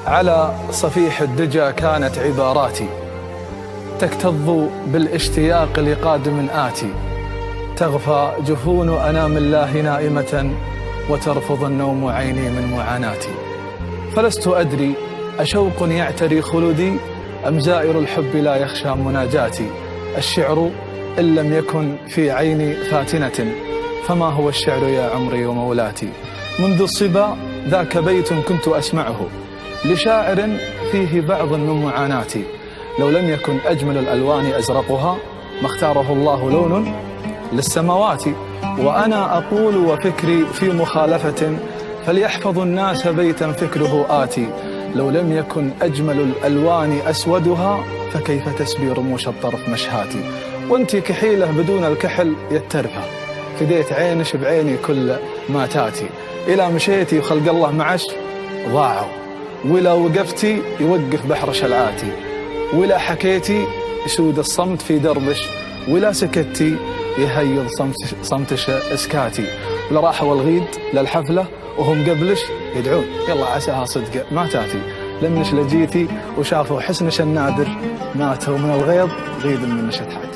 على صفيح الدجى كانت عباراتي تكتظ بالاشتياق لقادم آتي، تغفى جفون أنام الله نائمة وترفض النوم عيني من معاناتي. فلست أدري أشوق يعتري خلدي أم زائر الحب لا يخشى مناجاتي. الشعر إن لم يكن في عيني فاتنة فما هو الشعر يا عمري ومولاتي. منذ الصبا ذاك بيت كنت أسمعه لشاعر فيه بعض من معاناتي. لو لم يكن أجمل الألوان أزرقها ما اختاره الله لون للسماوات. وأنا أقول وفكري في مخالفة فليحفظ الناس بيتا فكره آتي. لو لم يكن أجمل الألوان أسودها فكيف تسبي رموش الطرف مشهاتي. وانت كحيلة بدون الكحل يترفع فديت عينش بعيني كل ما تاتي. إلى مشيتي وخلق الله معش ضاعوا، ولا وقفتي يوقف بحر شلعاتي، ولا حكيتي يسود الصمت في دربش، ولا سكتي يهيض صمتش اسكاتي. ولا راحوا الغيد للحفلة وهم قبلش يدعون يلا عساها صدق ما تاتي. لمنش لجيتي وشافوا حسنش النادر ماتوا من الغيظ غيظ من نشت حاتي.